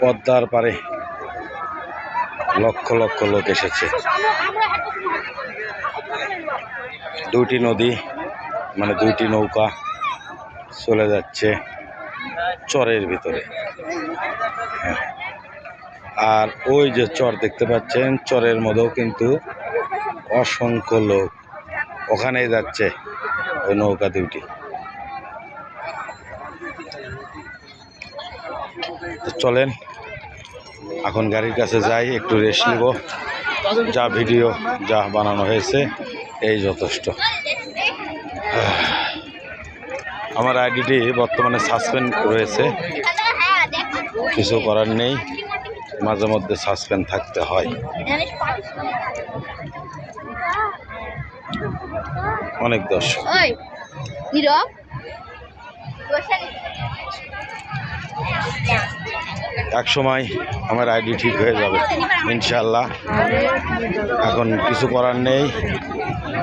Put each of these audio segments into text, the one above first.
পদ্মার পারে লক্ষ লক্ষ লোক এসেছে। দুইটি নদী মানে দুইটি নৌকা চলে যাচ্ছে চরের ভিতরে। আর ওই যে চর দেখতে পাচ্ছেন, চরের মধ্যেও কিন্তু অসংখ্য লোক ওখানেই যাচ্ছে ওই নৌকা দুইটি। চলেন এখন গাড়ির কাছে যাই, একটু রেস্ট নিব। যা ভিডিও যা বানানো হয়েছে এই যথেষ্ট। আমার আইডিটি বর্তমানে সাসপেন্ড রয়েছে, কিছু করার নেই, মাঝে মধ্যে সাসপেন্ড থাকতে হয়। অনেক দর্শক এক সময় আমার আইডি ঠিক হয়ে যাবে ইনশাল্লাহ। এখন কিছু করার নেই,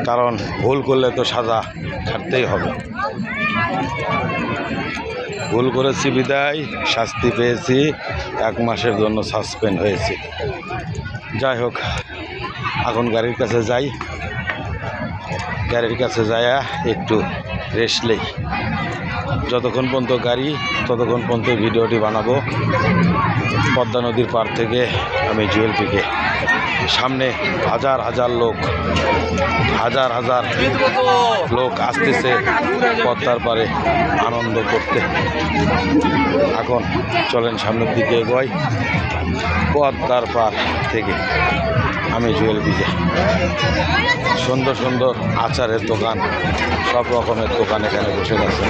কারণ ভুল করলে তো সাজা খাটতেই হবে। ভুল করেছি বিদায় শাস্তি পেয়েছি, 1 মাসের জন্য সাসপেন্ড হয়েছি। যাই হোক, এখন গাড়ির কাছে যাই, গাড়ির কাছে যাইয়া একটু রেস্ট নেই। যতক্ষণ পর্যন্ত গাড়ি ততক্ষণ পর্যন্ত ভিডিওটি বানাবো। পদ্মা নদীর পার থেকে আমি জুয়েল পিকে, সামনে হাজার হাজার লোক, হাজার হাজার লোক আসতেছে পদ্মার পারে আনন্দ করতে। এখন চলেন সামনের দিকে এগোই। পদ্মার পার থেকে আমি জুয়েল পিকে, সুন্দর সুন্দর আচারের দোকান, সব রকমের দোকান এখানে বসে গেছে।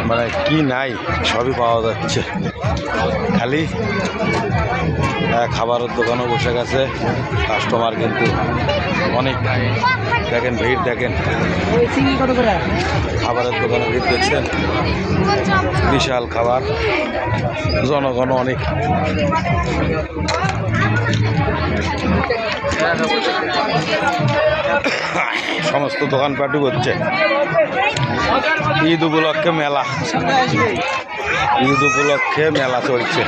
মানে কি নাই সবই পাওয়া যাচ্ছে, খালি খাবারের দোকানও বসে গেছে। কাস্টমার কিন্তু অনেক, দেখেন ভিড়, দেখেন খাবারের দোকানে ভিড় দেখছেন, বিশাল খাবার, জনগণ অনেক। সমস্ত দোকানপাটই হচ্ছে। ঈদ উপলক্ষে মেলা, ঈদ উপলক্ষে মেলা চলছে।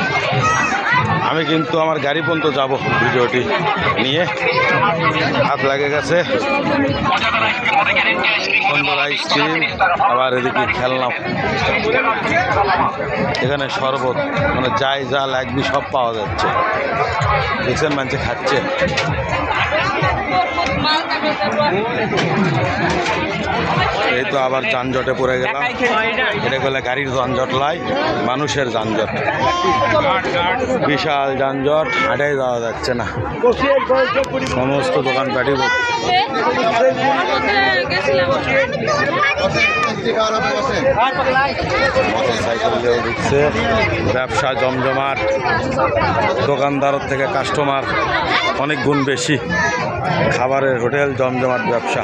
আমি কিন্তু আমার গাড়ি পর্যন্ত যাব ভিডিওটি নিয়ে, হাত লাগে গেছে। সুন্দর আইসক্রিম, আবার এদিকে খেলনা, এখানে শরবত, মানে যাই যা লাগবে সব পাওয়া যাচ্ছে। দেখছেন মানুষ খাচ্ছে। এই তো আবার যানজটে পড়ে গেলাম। এটা বলে গাড়ির যানজট লাই, মানুষের যানজট, বিশাল যানজট, হাঁটাই যাওয়া যাচ্ছে না। সমস্ত দোকানপাটি মোটরসাইকেল দিয়েও ঢুকছে। ব্যবসা জমজমাট, দোকানদারের থেকে কাস্টমার অনেক গুণ বেশি। খাবারের হোটেল, জমজমাট ব্যবসা।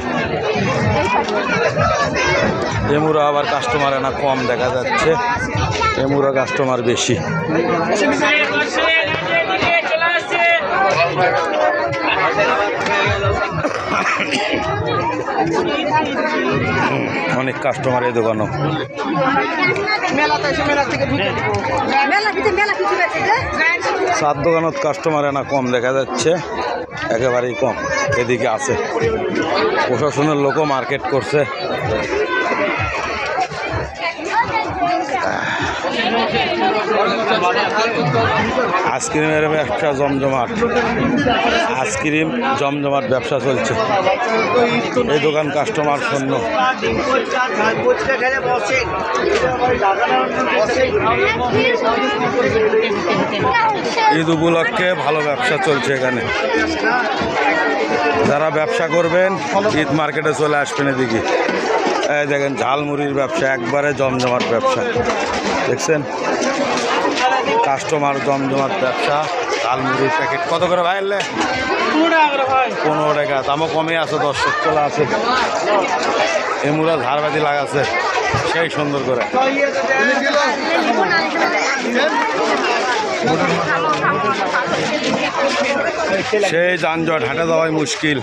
এমুরা আবার কাস্টমার না কম দেখা যাচ্ছে, এমুরা কাস্টমার বেশি। অনেক কাস্টমার এই দোকানও। চার দোকানত কাস্টমার না কম দেখা যাচ্ছে, একেবারেই কম। এদিকে আছে প্রশাসনের লোকও মার্কেট করছে। আইসক্রিমের ব্যবসা জমজমাট, আইসক্রিম জমজমাট ব্যবসা চলছে। এই দোকান কাস্টমার শূন্য। ঈদ উপলক্ষে ভালো ব্যবসা চলছে এখানে। যারা ব্যবসা করবেন ঈদ মার্কেটে চলে আসবেন। এদিকে এই দেখেন ঝালমুড়ির ব্যবসা, একবারে জমজমাট ব্যবসা। দেখছেন কাস্টমার, জমজমাট ব্যবসা। ঝালমুড়ির প্যাকেট কত করে ভাই? 15 টাকা। দামও কমে আছে, দর্শক চলে আছে। এমুরা ঝাড়বাতি লাগাচ্ছে সেই সুন্দর করে। সেই যানজট, হাঁটা যাওয়াই মুশকিল।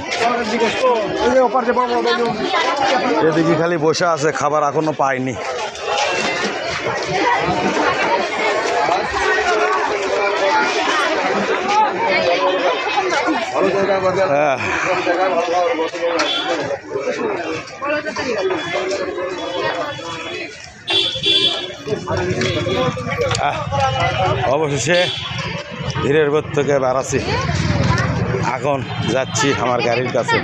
এদিকে খালি বসে আছে, খাবার এখনো পায়নি। অবশেষে ধীরের বোধ থেকে বাড়াচ্ছি, এখন যাচ্ছি আমার গাড়ির কাছে।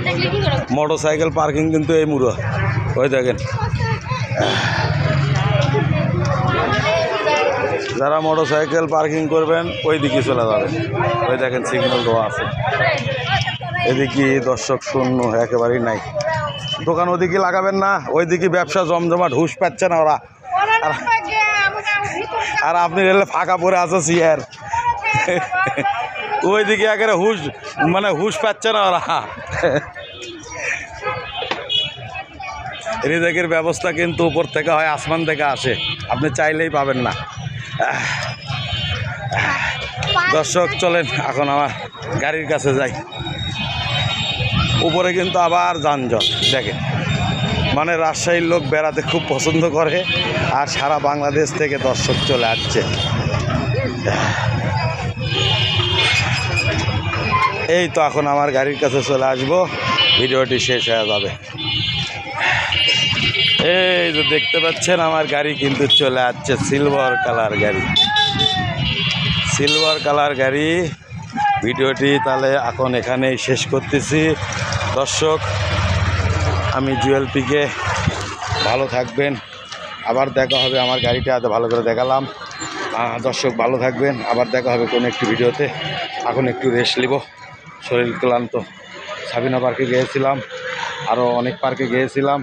মোটর সাইকেল পার্কিং কিন্তু এই মুড়ো, ওই দেখেন যারা মোটর সাইকেল পার্কিং করবেন ওই দিকে চলে যাবেন, ওই দেখেন সিগন্যাল দেওয়া আছে। এদিকে দর্শক শূন্য একেবারেই নাই, দোকান ওদিকে লাগাবেন না, ওইদিকে ব্যবসা জমজমাট, হুশ পাচ্ছে না ওরা। আর আপনি রেলে ফাঁকা পড়ে আছে চেয়ার, ওইদিকে একেবারে হুশ মানে হুশ পাচ্ছে না ওরা। রিজেকের ব্যবস্থা কিন্তু উপর থেকে হয়, আসমান থেকে আসে, আপনি চাইলেই পাবেন না। দর্শক চলেন এখন আমার গাড়ির কাছে যাই। উপরে কিন্তু আবার যানজট দেখেন, মানে রাজশাহীর লোক বেড়াতে খুব পছন্দ করে, আর সারা বাংলাদেশ থেকে দর্শক চলে আসছে। এই তো এখন আমার গাড়ির কাছে চলে আসবো, ভিডিওটি শেষ হয়ে যাবে। এই যে দেখতে পাচ্ছেন আমার গাড়ি কিন্তু চলে আসছে, সিলভার কালার গাড়ি, সিলভার কালার গাড়ি। ভিডিওটি তাহলে এখন এখানেই শেষ করতেছি। দর্শক আমি জুয়েল পিকে, ভালো থাকবেন, আবার দেখা হবে। আমার গাড়িটা এত ভালো করে দেখালাম। দর্শক ভালো থাকবেন, আবার দেখা হবে কোনো একটি ভিডিওতে। এখন একটু রেস্ট নিব, শরীর ক্লান্ত। সাবিনা পার্কে গিয়েছিলাম, আরও অনেক পার্কে গিয়েছিলাম,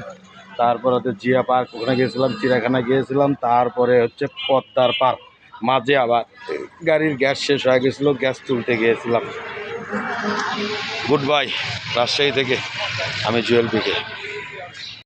তারপরে হচ্ছে জিয়া পার্ক, ওখানে গিয়েছিলাম, চিড়িয়াখানায় গিয়েছিলাম, তারপরে হচ্ছে পদ্মার পার্ক। মাঝে আবার গাড়ির গ্যাস শেষ হয়ে গেছিলো, গ্যাস তুলতে গিয়েছিলাম। গুড বাই রাজশাহী থেকে, আমি জুয়েল পিকে।